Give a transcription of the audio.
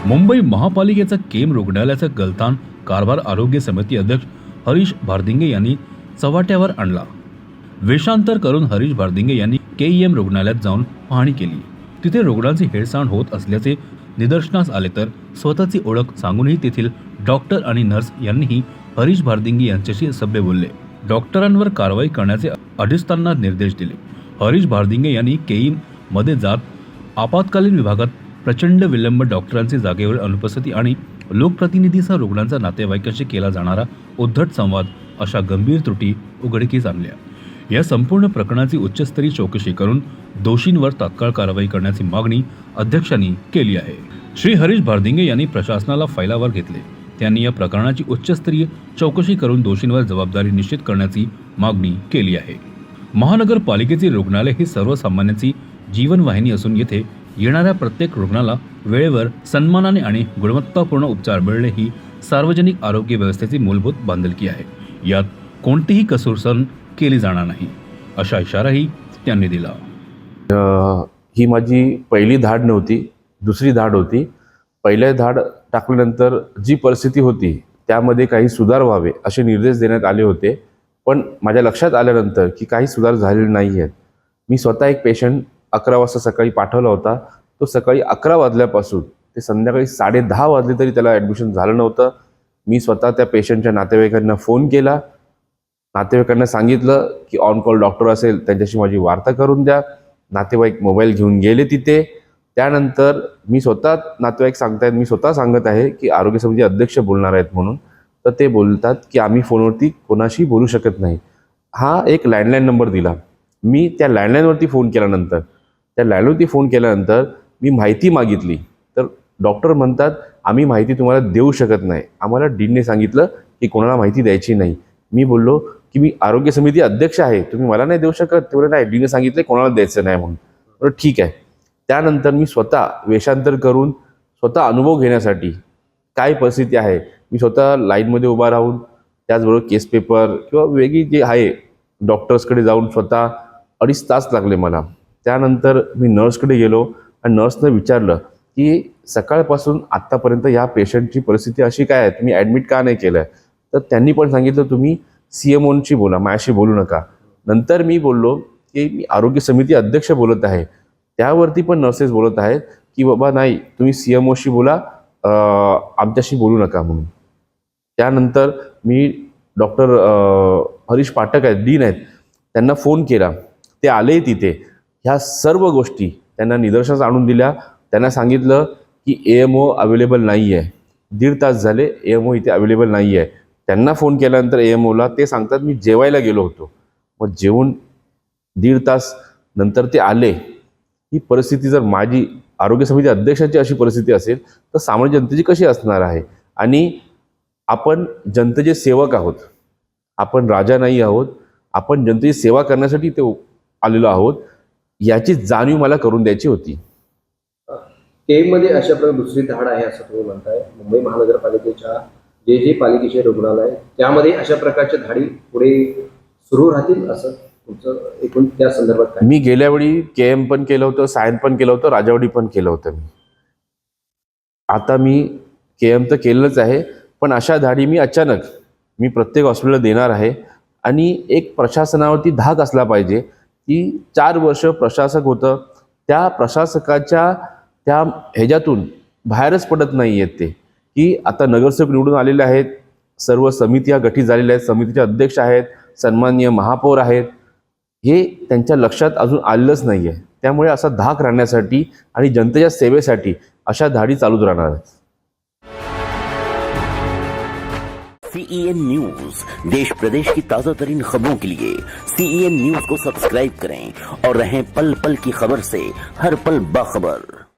मुंबई महापालिकेचा केम रुग्णालयाचा गलथान कारभार आरोग्य समिती अध्यक्ष हरीश भारदिंगे यांनी चव्हाट्यावर आणला। वेषांतर करून हरीश भारदिंगे यांनी केईएम रुग्णालयात जाऊन पाहणी केली। तिथे रुग्णांची हेळसांड होत असल्याचे निदर्शनास आले तर स्वतःची ओळख सांगूनही तेथील डॉक्टर आणि नर्स यांनीही हरीश भारदिंगे यांच्याशी सभ्य बोलले। डॉक्टरांवर कारवाई करण्याचे अधिष्ठानांना निर्देश दिले। हरीश भारदिंगे यांनी केईएम मध्ये जात आपत्कालीन विभागात प्रचंड विलंब, डॉक्टरांची जागेवर अनुपस्थिती आणि लोकप्रतिनिधीसह रुग्णांचा नातेवाईकांशी केला जाणारा उद्धट संवाद अशा गंभीर त्रुटी उघडकीस आणल्या। या संपूर्ण प्रकरणाची उच्चस्तरीय चौकशी करून दोषींवर तात्काळ कारवाई करण्याची मागणी अध्यक्षांनी केली आहे। श्री हरीश भारदिंगे यांनी प्रशासनाला फायलावर घेतले। त्यांनी या प्रकरणाची उच्चस्तरीय चौकशी करून दोषींवर जबाबदारी निश्चित करण्याची मागणी केली आहे। महानगरपालिकेचे रुग्णालय ही सर्वसामान्यांची जीवनवाहिनी असून येथे येणाऱ्या प्रत्येक रुग्णाला वेळेवर सन्मानाने आणि गुणवत्तापूर्ण उपचार मिळणे ही सार्वजनिक आरोग्य व्यवस्थेची मूलभूत बांधिलकी आहे। यात कोणतीही कसूर सहन केली जाणार नाही, असा इशाराही त्यांनी दिला। ही माझी पहिली धाड नव्हती, दुसरी धाड होती। पहिल्या धाड टाकल्यानंतर जी परिस्थिती होती त्यामध्ये काही सुधार व्हावे असे निर्देश देण्यात आले होते, पण माझ्या लक्षात आल्यानंतर की काही सुधार झालेले नाही आहेत। मी स्वतः एक पेशंट 11 वाजता सकाळी पाठवला होता। तो सकाळी 11 वाजल्यापासून ते संध्याकाळी 10:30 वाजले तरी त्याला ॲडमिशन झालं नव्हतं। मी स्वतः त्या पेशंटच्या नातेवाईकांना फोन केला, नातेवाईकांना सांगितलं की ऑन कॉल डॉक्टर असेल त्यांच्याशी माझी वार्ता करून द्या। नातेवाईक मोबाईल घेऊन गेले तिथे। त्यानंतर मी स्वतः नातेवाईक सांगतायत, मी स्वतः सांगत आहे की आरोग्य समिती अध्यक्ष बोलणार आहेत म्हणून, तर ते बोलतात की आम्ही फोनवरती कोणाशी बोलू शकत नाही। हा एक लँडलाईन नंबर दिला। मी त्या लँडलाईनवरती फोन केल्यानंतर मी माहिती मागितली, तर डॉक्टर म्हणतात आम्ही माहिती तुम्हाला देऊ शकत नाही, आम्हाला डीनने सांगितलं की कोणाला माहिती द्यायची नाही। मी बोललो की मी आरोग्य समिती अध्यक्ष आहे, तुम्ही मला नाही देऊ शकत? ते बोलले नाही, डीने सांगितले कोणाला द्यायचं नाही म्हणून। बरं ठीक आहे। त्यानंतर मी स्वतः वेषांतर करून स्वतः अनुभव घेण्यासाठी काय परिस्थिती आहे, मी स्वतः लाईनमध्ये उभा राहून त्याचबरोबर केस पेपर किंवा वेगळी जे आहे डॉक्टर्सकडे जाऊन स्वतः 2.5 तास लागले मला। त्यानंतर मी नर्सकडे गेलो आणि नर्सनं विचारलं की सकाळपासून आत्तापर्यंत या पेशंटची परिस्थिती अशी काय आहे, तुम्ही ॲडमिट का नाही केलं आहे? तर त्यांनी पण सांगितलं तुम्ही CMOशी बोला, माझ्याशी बोलू नका। नंतर मी बोललो की मी आरोग्य समिती अध्यक्ष बोलत आहे। त्यावरती पण नर्सेस बोलत आहेत की बाबा नाही, तुम्ही CMOशी बोला, आमच्याशी बोलू नका म्हणून। त्यानंतर मी डॉक्टर हरीश पाठक आहेत, डीन आहेत, त्यांना फोन केला। ते आले तिथे। ह्या सर्व गोष्टी त्यांना निदर्शनास आणून दिल्या। त्यांना सांगितलं की AMO अवेलेबल नाही आहे। 1.5 तास झाले AMO इथे अवेलेबल नाही आहे। त्यांना फोन केल्यानंतर AMOला ते सांगतात मी जेवायला गेलो होतो। मग जेवून 1.5 तास नंतर ते आले। ही परिस्थिती जर माझी आरोग्य समिती अध्यक्षाची अशी परिस्थिती असेल तर सामान्य जनतेची कशी असणार आहे? आणि आपण जनतेचे सेवक आहोत, आपण राजा नाही आहोत, आपण जनतेची सेवा करण्यासाठी ते आलेलो आहोत, याची जाणीव मला करून द्यायची होती। केममध्ये अशा प्रकारे दुसरी धाड आहे असं तुम्ही म्हणताय। मुंबई महानगरपालिकेच्या जे पालिकेचे रुग्णालय त्यामध्ये अशा प्रकारच्या धाडी पुढे सुरू राहतील असं तुमचं एकूण त्या संदर्भात काय? मी गेल्या वेळी KM पण केलं होतं, सायन पण केलं होतं, राजावडी पण केलं होतं मी। आता मी KM तर केलंच आहे, पण अशा धाडी मी अचानक प्रत्येक हॉस्पिटलला देणार आहे। आणि एक प्रशासनावरती धाक असला पाहिजे की 4 वर्ष प्रशासक होतं, त्या प्रशासकाच्या त्या ह्याच्यातून बाहेरच पडत नाही आहेत ते, की आता नगरसेवक निवडून आलेले आहेत, सर्व समित्या गठीत झालेल्या आहेत, समितीचे अध्यक्ष आहेत, सन्माननीय महापौर आहेत, हे त्यांच्या लक्षात अजून आलेलंच नाही आहे। त्यामुळे असा धाक राहण्यासाठी आणि जनतेच्या सेवेसाठी अशा धाडी चालूच राहणार आहेत। CEN न्यूज, देश प्रदेश की ताजा तरीन खबरों के लिए CEN न्यूज को सब्सक्राइब करें और रहें पल पल की खबर से हर पल बाखबर।